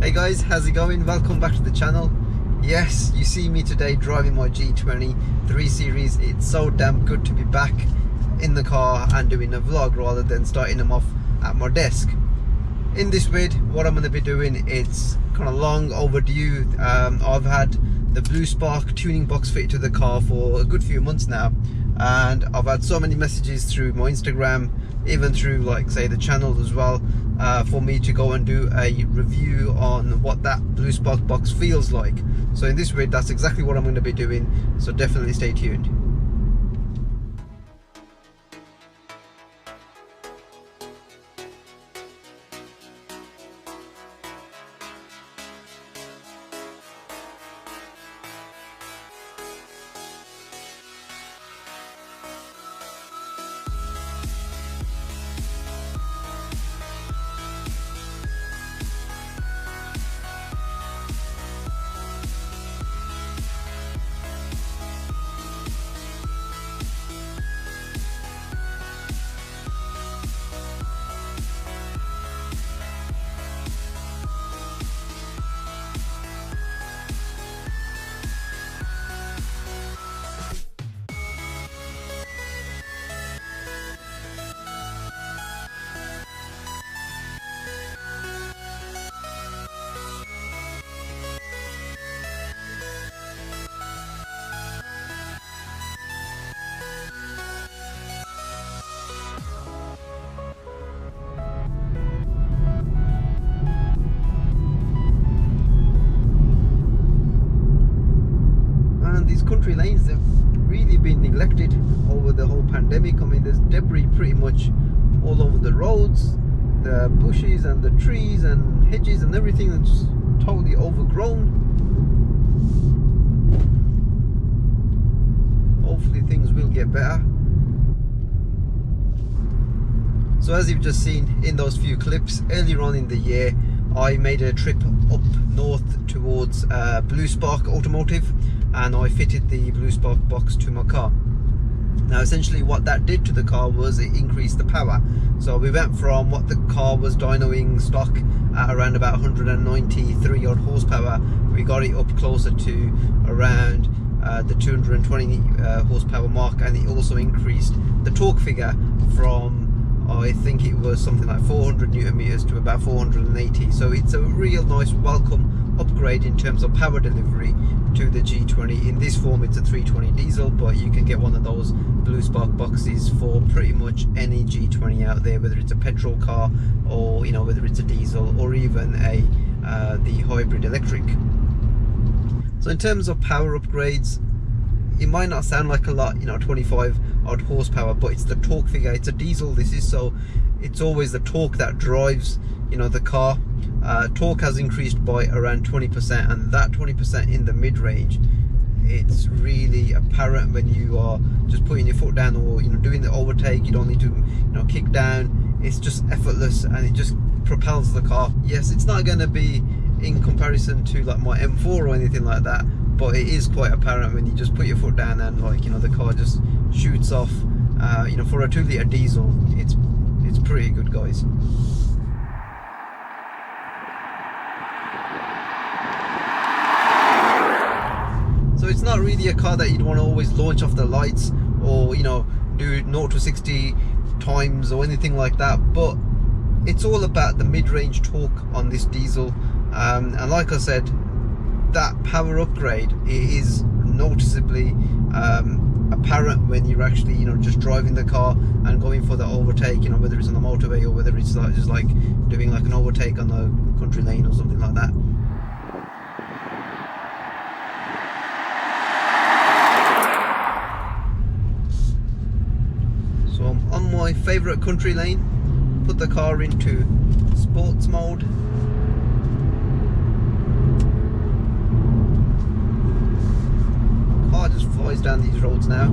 Hey guys, how's it going? Welcome back to the channel. Yes, you see me today driving my G20 3 Series. It's so damn good to be back in the car and doing a vlog rather than starting them off at my desk. In this vid, what I'm going to be doing, it's kind of long overdue. I've had the Bluespark Tuning Box fitted to the car for a good few months now, and I've had so many messages through my Instagram, even through like say the channel as well, for me to go and do a review on what that Bluespark box feels like. So in this vid, that's exactly what I'm going to be doing, so definitely stay tuned. Country lanes, they've really been neglected over the whole pandemic. I mean, there's debris pretty much all over the roads, the bushes and the trees and hedges and everything that's totally overgrown. Hopefully things will get better. So as you've just seen in those few clips, earlier on in the year I made a trip up north towards Bluespark Automotive, and I fitted the Bluespark box to my car. Now essentially what that did to the car was it increased the power. So we went from what the car was dynoing stock at around about 193 odd horsepower, we got it up closer to around the 220 horsepower mark, and it also increased the torque figure from, I think it was something like 400 newton meters to about 480. So it's a real nice welcome upgrade in terms of power delivery to the G20. In this form it's a 320 diesel, but you can get one of those Bluespark boxes for pretty much any G20 out there, whether it's a petrol car or whether it's a diesel or even the hybrid electric. So in terms of power upgrades, it might not sound like a lot, 25 odd horsepower, but it's the torque figure. It's a diesel, this is, so it's always the torque that drives the car. Torque has increased by around 20%, and that 20% in the mid-range, it's really apparent when you are just putting your foot down or doing the overtake. You don't need to kick down. It's just effortless and it just propels the car. Yes, it's not going to be in comparison to like my M4 or anything like that, but it is quite apparent when you just put your foot down and the car just shoots off. For a 2-litre diesel, it's pretty good, guys. So it's not really a car that you'd want to always launch off the lights or do 0 to 60 times or anything like that, but it's all about the mid-range torque on this diesel, and like I said, that power upgrade is noticeably apparent when you're actually just driving the car and going for the overtake, whether it's on the motorway or whether it's just like doing like an overtake on a country lane or something like that. So I'm on my favorite country lane, put the car into sports mode. Car just flies down these roads now,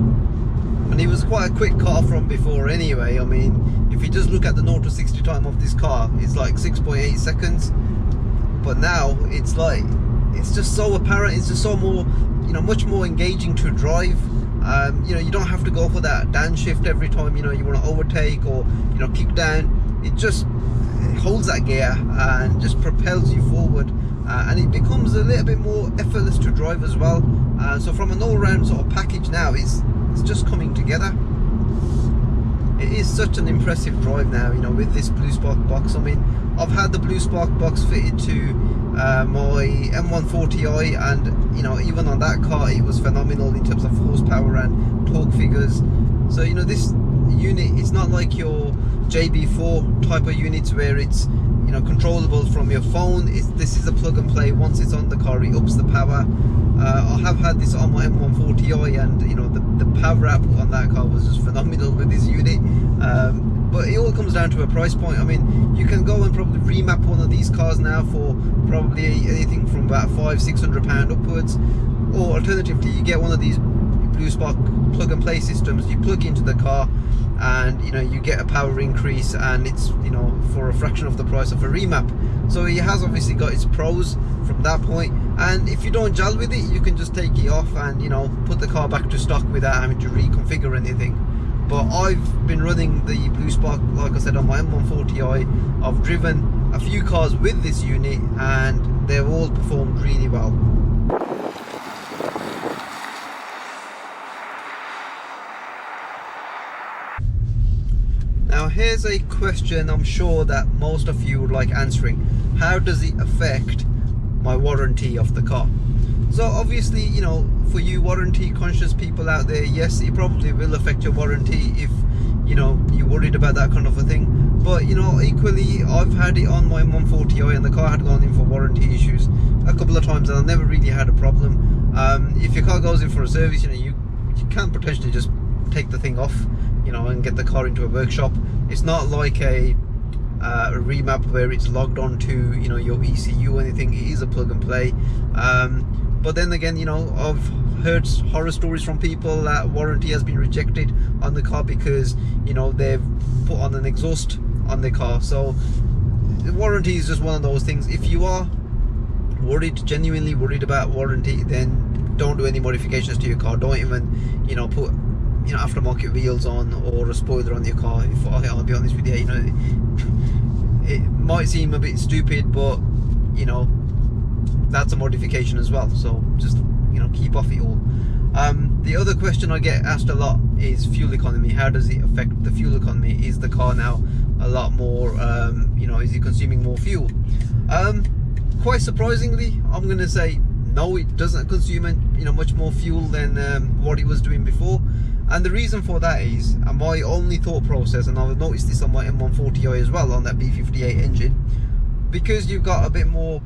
and it was quite a quick car from before anyway. I mean, if you just look at the 0 to 60 time of this car, it's like 6.8 seconds, but now it's just so apparent. It's just so more, much more engaging to drive. You don't have to go for that downshift every time you want to overtake or kick down. It just holds that gear and just propels you forward and it becomes a little bit more effortless to drive as well. So from an all-round sort of package now, it's just coming together. It is such an impressive drive now, you know, with this Bluespark box. I mean, I've had the Bluespark box fitted to my M140i, and you know, even on that car it was phenomenal in terms of horsepower and torque figures. So you know, this unit, it's not like your JB4 type of units where it's, you know, controllable from your phone. This is a plug and play. Once it's on the car, it ups the power. I have had this on my M140i, and you know, the power output on that car was just phenomenal with this unit. But it all comes down to a price point. I mean, you can go and probably remap one of these cars now for probably anything from about £500–600 upwards, or alternatively, you get one of these Bluespark plug and play systems. You plug into the car, and you know, you get a power increase, and it's, you know, for a fraction of the price of a remap. So it has obviously got its pros from that point. And if you don't gel with it, you can just take it off and, you know, put the car back to stock without having to reconfigure anything. But I've been running the Bluespark, like I said, on my M140i. I've driven a few cars with this unit, and they've all performed really well. Now here's a question I'm sure that most of you would like answering. How does it affect my warranty of the car? So obviously, you know, for you warranty conscious people out there, yes, it probably will affect your warranty if, you know, you're worried about that kind of a thing. But you know, equally, I've had it on my M140i, and the car had gone in for warranty issues a couple of times, and I never really had a problem. If your car goes in for a service, you know, you can potentially just take the thing off, you know, and get the car into a workshop. It's not like a remap where it's logged on to, you know, your ECU or anything. It is a plug and play. But then again, you know, I've heard horror stories from people that warranty has been rejected on the car because, you know, they've put on an exhaust on the car. So warranty is just one of those things. If you are worried, genuinely worried about warranty, then don't do any modifications to your car. Don't even, you know, put, you know, aftermarket wheels on or a spoiler on your car. If I'll be honest with you, you know, it might seem a bit stupid, but you know, that's a modification as well. So just, you know, keep off it all. The other question I get asked a lot is fuel economy. How does it affect the fuel economy? Is the car now a lot more, you know, is it consuming more fuel? Quite surprisingly, I'm going to say no, it doesn't consume, you know, much more fuel than what it was doing before. And the reason for that is, and my only thought process, and I've noticed this on my M140i as well, on that B58 engine, because you've got a bit more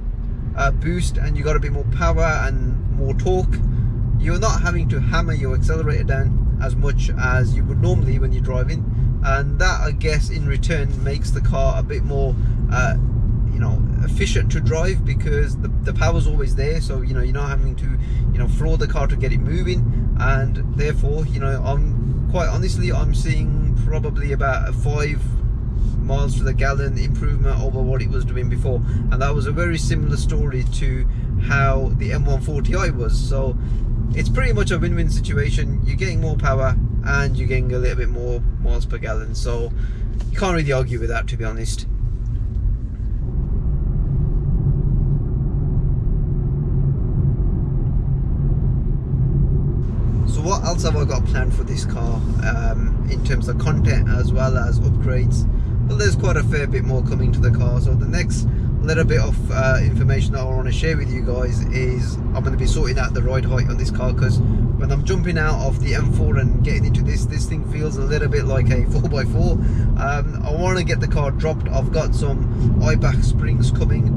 boost and you've got a bit more power and more torque, you're not having to hammer your accelerator down as much as you would normally when you're driving. And that, I guess, in return makes the car a bit more you know, efficient to drive, because the power's always there. So, you know, you're not having to, you know, floor the car to get it moving. And therefore, you know, I'm quite honestly, I'm seeing probably about a 5 miles to the gallon improvement over what it was doing before. And that was a very similar story to how the M140i was. So it's pretty much a win-win situation. You're getting more power and you're getting a little bit more miles per gallon. So you can't really argue with that, to be honest. So what else have I got planned for this car in terms of content as well as upgrades? Well, there's quite a fair bit more coming to the car. So the next little bit of information that I want to share with you guys is I'm going to be sorting out the ride height on this car, because when I'm jumping out of the M4 and getting into this thing feels a little bit like a 4x4. I want to get the car dropped. I've got some eye-back springs coming,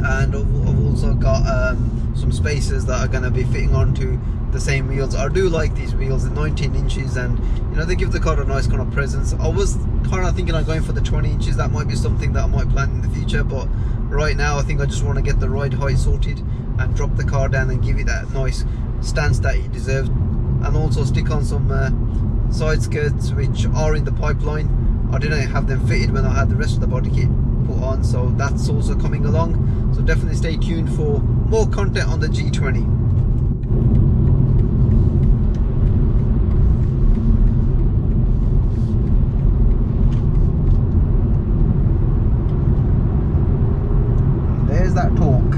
and I've also got some spacers that are going to be fitting onto the same wheels. I do like these wheels, they're 19 inches, and you know, they give the car a nice kind of presence. I was kind of thinking of going for the 20 inches. That might be something that I might plan in the future, but right now I think I just want to get the ride height sorted and drop the car down and give it that nice stance that it deserves, and also stick on some side skirts which are in the pipeline. I didn't have them fitted when I had the rest of the body kit put on, so that's also coming along. So definitely stay tuned for more content on the G20. That torque.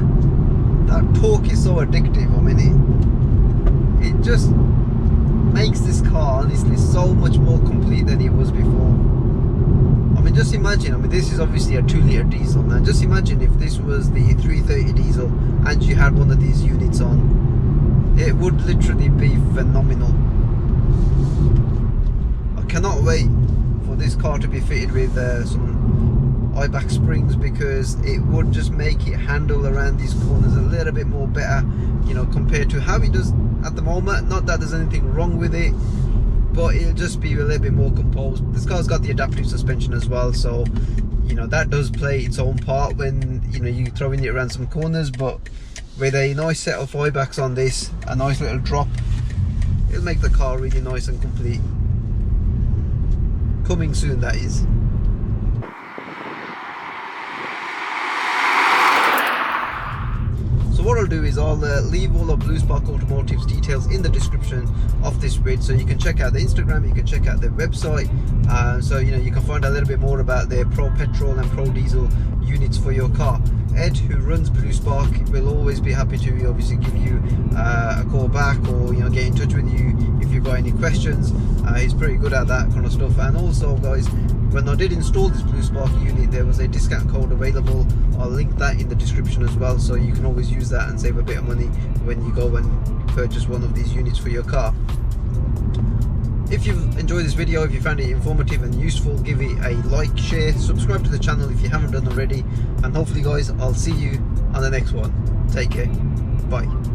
addictive. I mean, it just makes this car honestly so much more complete than it was before. I mean, just imagine, I mean, this is obviously a 2-litre diesel. Now just imagine if this was the 330 diesel and you had one of these units on. It would literally be phenomenal. I cannot wait for this car to be fitted with some eye-back springs, because it would just make it handle around these corners a little bit more better, you know, compared to how it does at the moment. Not that there's anything wrong with it, but it'll just be a little bit more composed. This car's got the adaptive suspension as well, so you know that does play its own part when, you know, you throwing it around some corners. But with a nice set of eye-backs on this, a nice little drop, it'll make the car really nice and complete. Coming soon, that is. So what I'll do is I'll leave all of Bluespark Automotive's details in the description of this vid, so you can check out the Instagram, you can check out their website, so you know you can find out a little bit more about their pro petrol and pro diesel units for your car. Ed, who runs Bluespark, will always be happy to obviously give you a call back, or, you know, get in touch with you if you've got any questions. He's pretty good at that kind of stuff. And also, guys, when I did install this Bluespark unit, there was a discount code available. I'll link that in the description as well, so you can always use that and save a bit of money when you go and purchase one of these units for your car. If you've enjoyed this video, if you found it informative and useful, give it a like, share, subscribe to the channel if you haven't done already, and hopefully, guys, I'll see you on the next one. Take care. Bye.